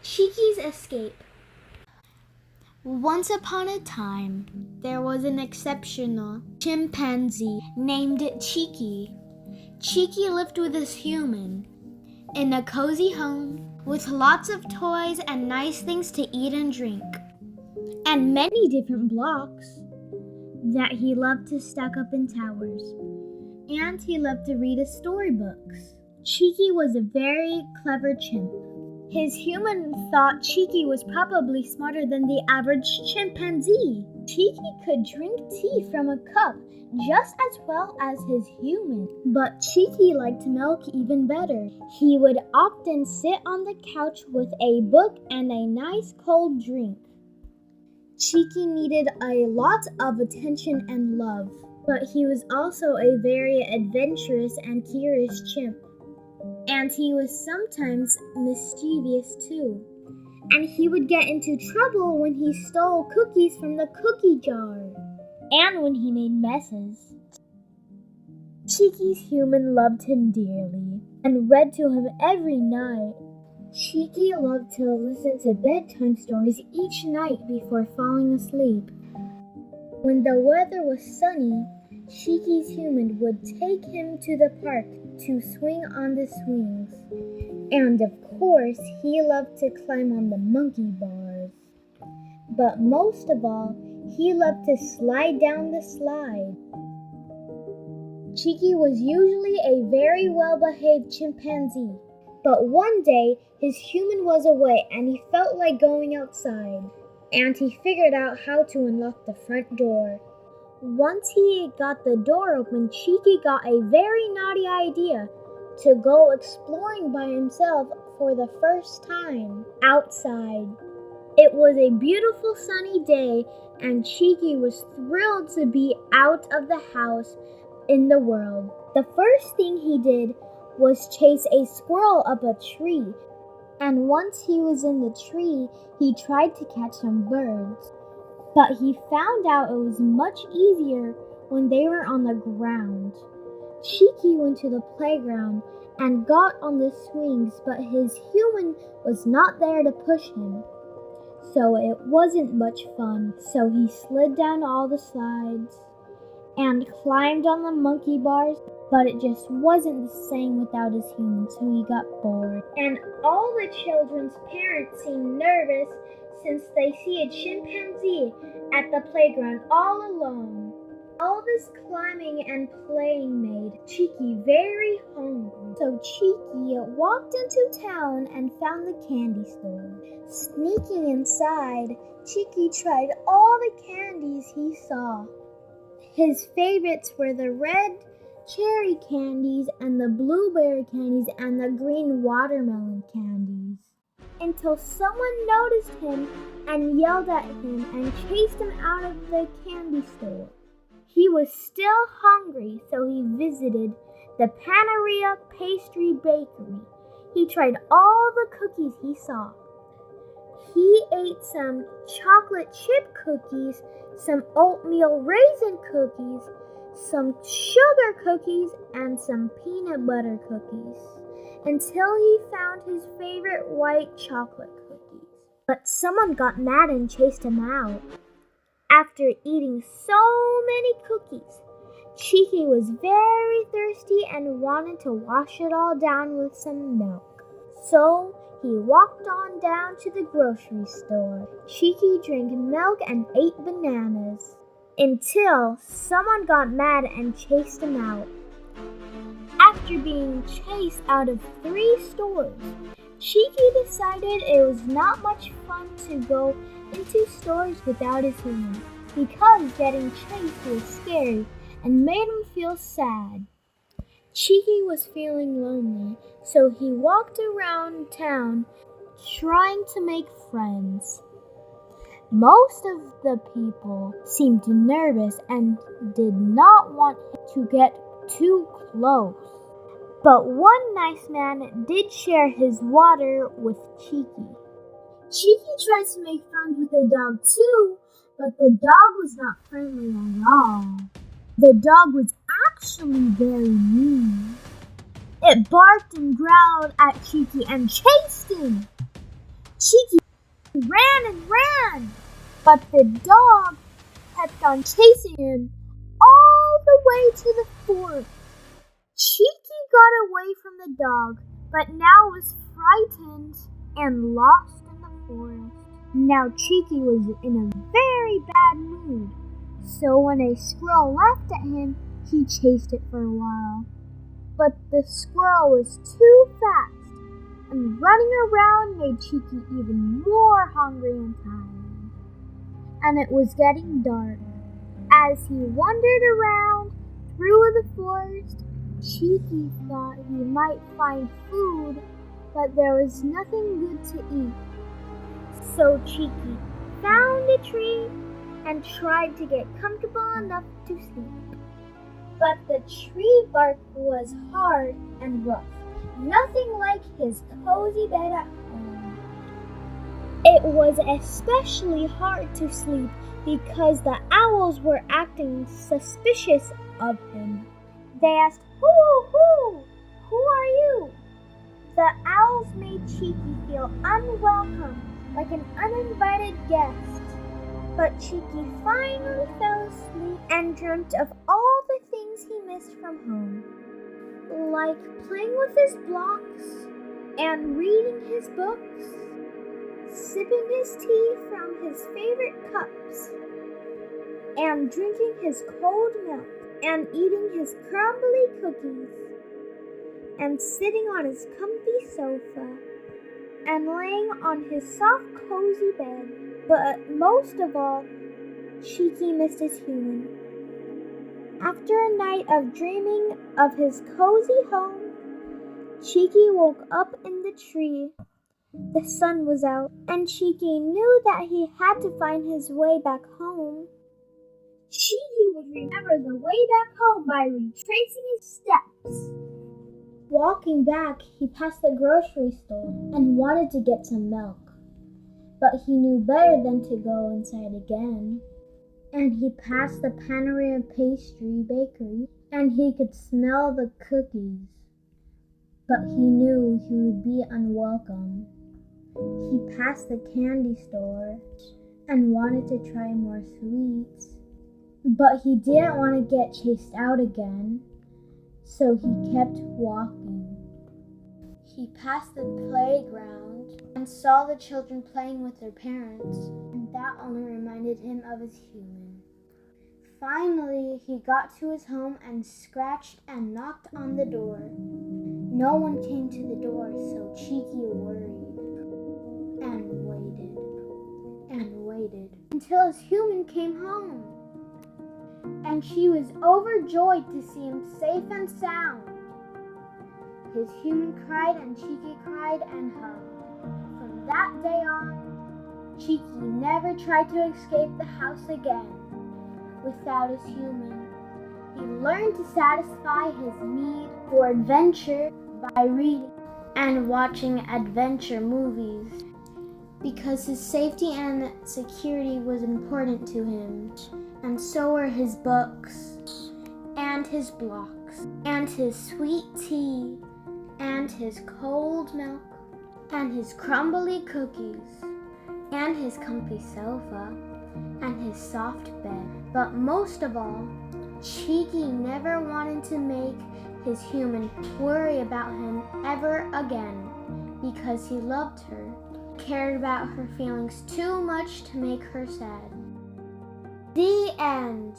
Cheeky's escape. Once upon a time, there was an exceptional chimpanzee named Cheeky. Cheeky lived with his human in a cozy home with lots of toys and nice things to eat and drink, and many different blocks that he loved to stack up in towers. And he loved to read his storybooks. Cheeky was a very clever chimp. His human thought Cheeky was probably smarter than the average chimpanzee. Cheeky could drink tea from a cup just as well as his human, but Cheeky liked milk even better. He would often sit on the couch with a book and a nice cold drink. Cheeky needed a lot of attention and love, but he was also a very adventurous and curious chimp. And he was sometimes mischievous too. And he would get into trouble when he stole cookies from the cookie jar. And when he made messes. Cheeky's human loved him dearly and read to him every night. Cheeky loved to listen to bedtime stories each night before falling asleep. When the weather was sunny, Cheeky's human would take him to the park to swing on the swings. And of course, he loved to climb on the monkey bars. But most of all, he loved to slide down the slide. Cheeky was usually a very well-behaved chimpanzee. But one day, his human was away and he felt like going outside. And he figured out how to unlock the front door. Once he got the door open, Cheeky got a very naughty idea to go exploring by himself for the first time outside. It was a beautiful sunny day, and Cheeky was thrilled to be out of the house in the world. The first thing he did was chase a squirrel up a tree, and once he was in the tree, he tried to catch some birds. But he found out it was much easier when they were on the ground. Cheeky went to the playground and got on the swings, but his human was not there to push him. So it wasn't much fun. So he slid down all the slides and climbed on the monkey bars, but it just wasn't the same without his human, so he got bored. And all the children's parents seemed nervous since they see a chimpanzee at the playground all alone. All this climbing and playing made Cheeky very hungry. So Cheeky walked into town and found the candy store. Sneaking inside, Cheeky tried all the candies he saw. His favorites were the red cherry candies and the blueberry candies and the green watermelon candies. Until someone noticed him and yelled at him and chased him out of the candy store. He was still hungry, so he visited the Paneria Pastry Bakery. He tried all the cookies he saw. He ate some chocolate chip cookies, some oatmeal raisin cookies, some sugar cookies, and some peanut butter cookies, until he found his favorite white chocolate cookies. But someone got mad and chased him out. After eating so many cookies, Cheeky was very thirsty and wanted to wash it all down with some milk. So he walked on down to the grocery store. Cheeky drank milk and ate bananas until someone got mad and chased him out. After being chased out of 3 stores, Cheeky decided it was not much fun to go into stores without his human, because getting chased was scary and made him feel sad. Cheeky was feeling lonely, so he walked around town trying to make friends. Most of the people seemed nervous and did not want to get too close. But one nice man did share his water with Cheeky. Cheeky tried to make friends with the dog too, but the dog was not friendly at all. The dog was actually very mean. It barked and growled at Cheeky and chased him. Cheeky ran and ran, but the dog kept on chasing him all the way to the forest. Cheeky got away from the dog, but now was frightened and lost in the forest. Now Cheeky was in a very bad mood, so when a squirrel laughed at him, he chased it for a while. But the squirrel was too fast, and running around made Cheeky even more hungry and tired. And it was getting dark. As he wandered around through the forest, Cheeky thought he might find food, but there was nothing good to eat. So Cheeky found a tree and tried to get comfortable enough to sleep. But the tree bark was hard and rough, nothing like his cozy bed at home. It was especially hard to sleep because the owls were acting suspicious of him. They asked, Who are you? The owls made Cheeky feel unwelcome, like an uninvited guest. But Cheeky finally fell asleep and dreamt of all the things he missed from home, like playing with his blocks and reading his books, sipping his tea from his favorite cups, and drinking his cold milk, and eating his crumbly cookies, and sitting on his comfy sofa, and laying on his soft, cozy bed. But most of all, Cheeky missed his human. After a night of dreaming of his cozy home, Cheeky woke up in the tree. The sun was out, and Cheeky knew that he had to find his way back home. Cheeky would remember the way back home by retracing his steps. Walking back, he passed the grocery store and wanted to get some milk. But he knew better than to go inside again. And he passed the Panorama Pastry Bakery, and he could smell the cookies. But he knew he would be unwelcome. He passed the candy store and wanted to try more sweets. But he didn't want to get chased out again, so he kept walking. He passed the playground and saw the children playing with their parents, and that only reminded him of his human. Finally, he got to his home and scratched and knocked on the door. No one came to the door, so Cheeky worried and waited until his human came home. And she was overjoyed to see him safe and sound. His human cried and Cheeky cried and hugged. From that day on, Cheeky never tried to escape the house again without his human. He learned to satisfy his need for adventure by reading and watching adventure movies because his safety and security was important to him. And so were his books, and his blocks, and his sweet tea, and his cold milk, and his crumbly cookies, and his comfy sofa, and his soft bed. But most of all, Cheeky never wanted to make his human worry about him ever again, because he loved her, cared about her feelings too much to make her sad. The end.